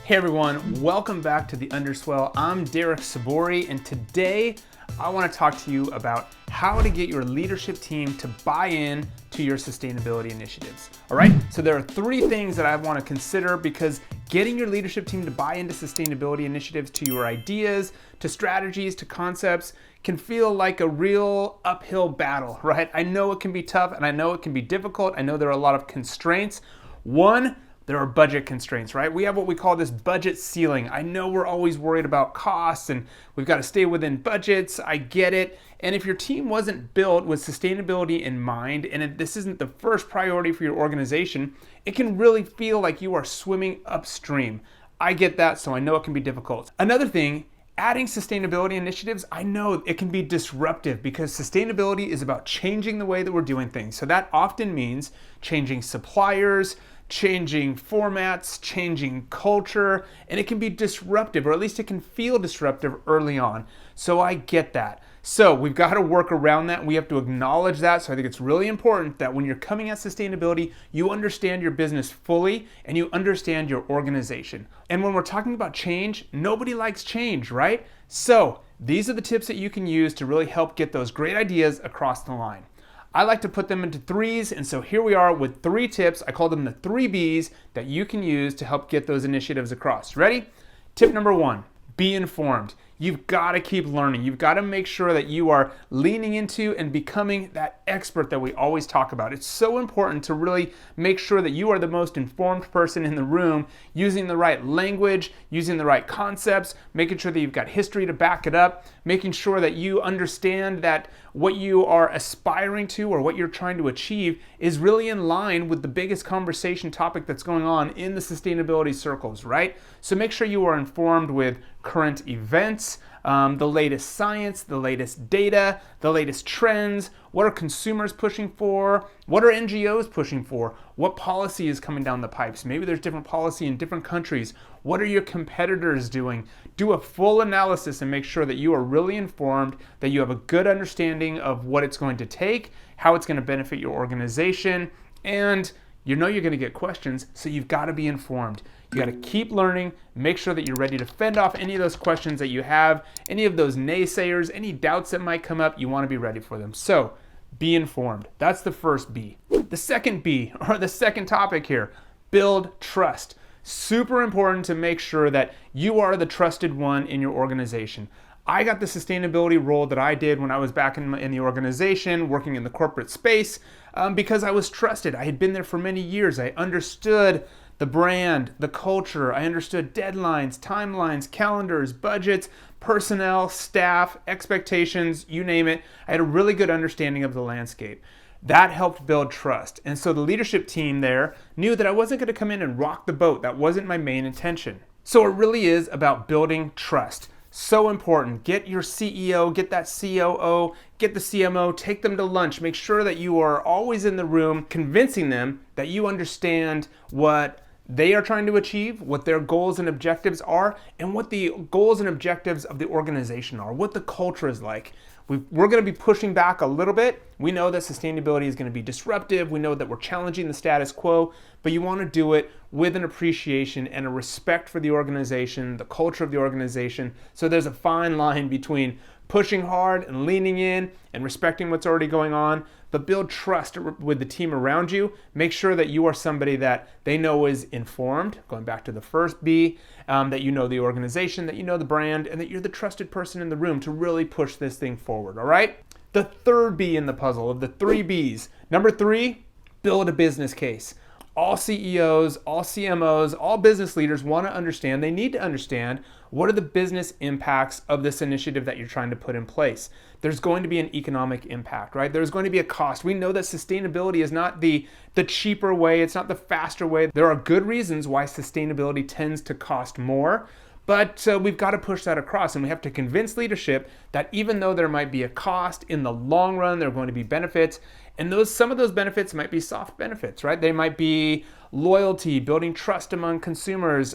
Hey everyone, welcome back to the Underswell. I'm Derek Sabori, and today I want to talk to you about how to get your leadership team to buy in to your sustainability initiatives. All right, so there are three things that I want to consider because getting your leadership team to buy into sustainability initiatives, to your ideas, to strategies, to concepts, can feel like a real uphill battle, right? I know it can be tough and I know it can be difficult. I know there are a lot of constraints. One, there are budget constraints, right? We have what we call this budget ceiling. I know we're always worried about costs and we've got to stay within budgets. I get it. And if your team wasn't built with sustainability in mind, and this isn't the first priority for your organization, it can really feel like you are swimming upstream. I get that, so I know it can be difficult. Another thing, adding sustainability initiatives, I know it can be disruptive because sustainability is about changing the way that we're doing things. So that often means changing suppliers, changing formats, changing culture, and it can be disruptive, or at least it can feel disruptive early on. So I get that. So we've got to work around that. We have to acknowledge that. So I think it's really important that when you're coming at sustainability, you understand your business fully and you understand your organization. And when we're talking about change, nobody likes change, right? So these are the tips that you can use to really help get those great ideas across the line. I like to put them into threes, and so here we are with 3 tips. I call them the 3 Bs that you can use to help get those initiatives across. Ready? Tip number 1, be informed. You've got to keep learning. You've got to make sure that you are leaning into and becoming that expert that we always talk about. It's so important to really make sure that you are the most informed person in the room, using the right language, using the right concepts, making sure that you've got history to back it up, making sure that you understand that what you are aspiring to or what you're trying to achieve is really in line with the biggest conversation topic that's going on in the sustainability circles, right? So make sure you are informed with current events, the latest science, the latest data, the latest trends. What are consumers pushing for? What are NGOs pushing for? What policy is coming down the pipes? Maybe there's different policy in different countries. What are your competitors doing? Do a full analysis and make sure that you are really informed, that you have a good understanding of what it's going to take, how it's going to benefit your organization, and you know you're going to get questions, so you've got to be informed. You got to keep learning, make sure that you're ready to fend off any of those questions that you have, any of those naysayers, any doubts that might come up, you want to be ready for them. So be informed. That's the first B. The second B, or the second topic here, build trust. Super important to make sure that you are the trusted one in your organization. I got the sustainability role that I did when I was back in the organization, working in the corporate space, because I was trusted. I had been there for many years. I understood the brand, the culture. I understood deadlines, timelines, calendars, budgets, personnel, staff, expectations, you name it. I had a really good understanding of the landscape. That helped build trust. And so the leadership team there knew that I wasn't going to come in and rock the boat. That wasn't my main intention. So it really is about building trust. So important. Get your CEO, get that COO, get the CMO, take them to lunch. Make sure that you are always in the room convincing them that you understand what they are trying to achieve, what their goals and objectives are, and what the goals and objectives of the organization are, what the culture is like. We're going to be pushing back a little bit. We know that sustainability is going to be disruptive. We know that we're challenging the status quo, but you want to do it with an appreciation and a respect for the organization, the culture of the organization. So there's a fine line between pushing hard and leaning in and respecting what's already going on, but build trust with the team around you. Make sure that you are somebody that they know is informed, going back to the first B, that you know the organization, that you know the brand, and that you're the trusted person in the room to really push this thing forward, all right? The third B in the puzzle of the 3 Bs. Number 3, build a business case. All CEOs, all CMOs, all business leaders want to understand, they need to understand, what are the business impacts of this initiative that you're trying to put in place. There's going to be an economic impact, right? There's going to be a cost. We know that sustainability is not the cheaper way, it's not the faster way. There are good reasons why sustainability tends to cost more, but we've got to push that across, and we have to convince leadership that even though there might be a cost, in the long run there are going to be benefits, and some of those benefits might be soft benefits, right? They might be loyalty, building trust among consumers,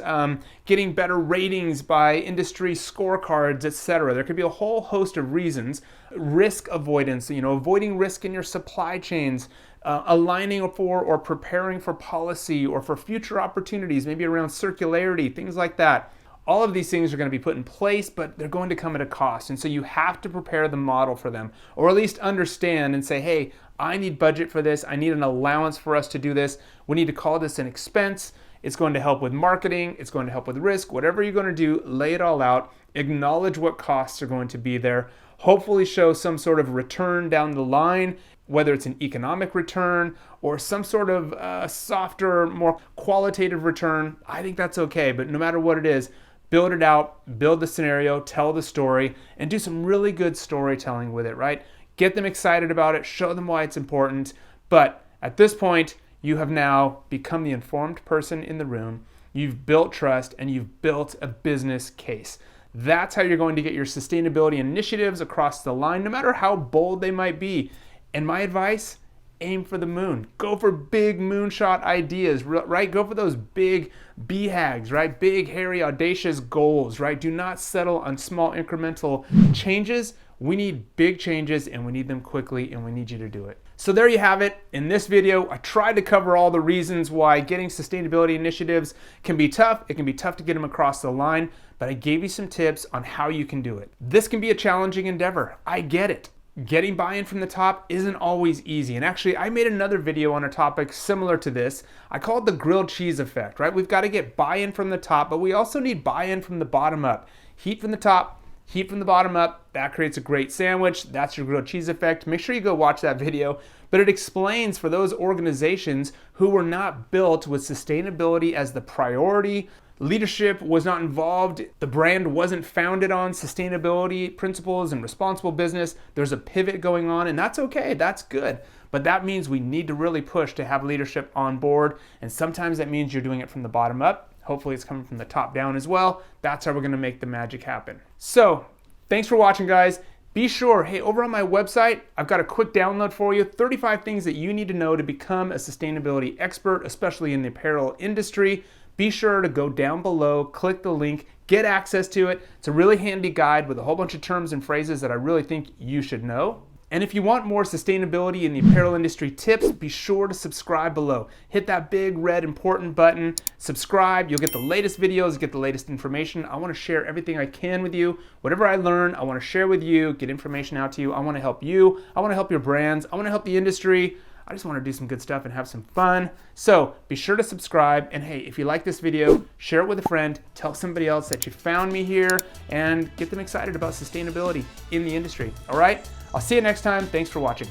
getting better ratings by industry scorecards, etc. There could be a whole host of reasons. Risk avoidance, avoiding risk in your supply chains, aligning for or preparing for policy or for future opportunities, maybe around circularity, things like that. All of these things are going to be put in place, but they're going to come at a cost. And so you have to prepare the model for them, or at least understand and say, hey, I need budget for this. I need an allowance for us to do this. We need to call this an expense. It's going to help with marketing. It's going to help with risk. Whatever you're going to do, lay it all out. Acknowledge what costs are going to be there. Hopefully show some sort of return down the line, whether it's an economic return or some sort of softer, more qualitative return. I think that's okay, but no matter what it is, build it out, build the scenario, tell the story, and do some really good storytelling with it, right? Get them excited about it, show them why it's important. But at this point, you have now become the informed person in the room. You've built trust and you've built a business case. That's how you're going to get your sustainability initiatives across the line, no matter how bold they might be. And my advice, aim for the moon. Go for big moonshot ideas, right? Go for those big BHAGs, right? Big, hairy, audacious goals, right? Do not settle on small incremental changes. We need big changes and we need them quickly and we need you to do it. So there you have it. In this video, I tried to cover all the reasons why getting sustainability initiatives can be tough. It can be tough to get them across the line, but I gave you some tips on how you can do it. This can be a challenging endeavor. I get it. Getting buy-in from the top isn't always easy. And actually, I made another video on a topic similar to this. I call it the grilled cheese effect, right? We've got to get buy-in from the top, but we also need buy-in from the bottom up. Heat from the top, heat from the bottom up. That creates a great sandwich. That's your grilled cheese effect. Make sure you go watch that video. But it explains for those organizations who were not built with sustainability as the priority, leadership was not involved, the brand wasn't founded on sustainability principles and responsible business. There's a pivot going on, and that's okay, that's good. But that means we need to really push to have leadership on board, and sometimes that means you're doing it from the bottom up. Hopefully it's coming from the top down as well. That's how we're gonna make the magic happen. So, thanks for watching, guys. Be sure, hey, over on my website, I've got a quick download for you, 35 things that you need to know to become a sustainability expert, especially in the apparel industry. Be sure to go down below, click the link, get access to it. It's a really handy guide with a whole bunch of terms and phrases that I really think you should know. And if you want more sustainability in the apparel industry tips, be sure to subscribe below. Hit that big red important button, subscribe, you'll get the latest videos, get the latest information. I wanna share everything I can with you. Whatever I learn, I wanna share with you, get information out to you. I wanna help you, I wanna help your brands, I wanna help the industry. I just want to do some good stuff and have some fun. So be sure to subscribe. And hey, if you like this video, share it with a friend, tell somebody else that you found me here, and get them excited about sustainability in the industry. All right? I'll see you next time. Thanks for watching.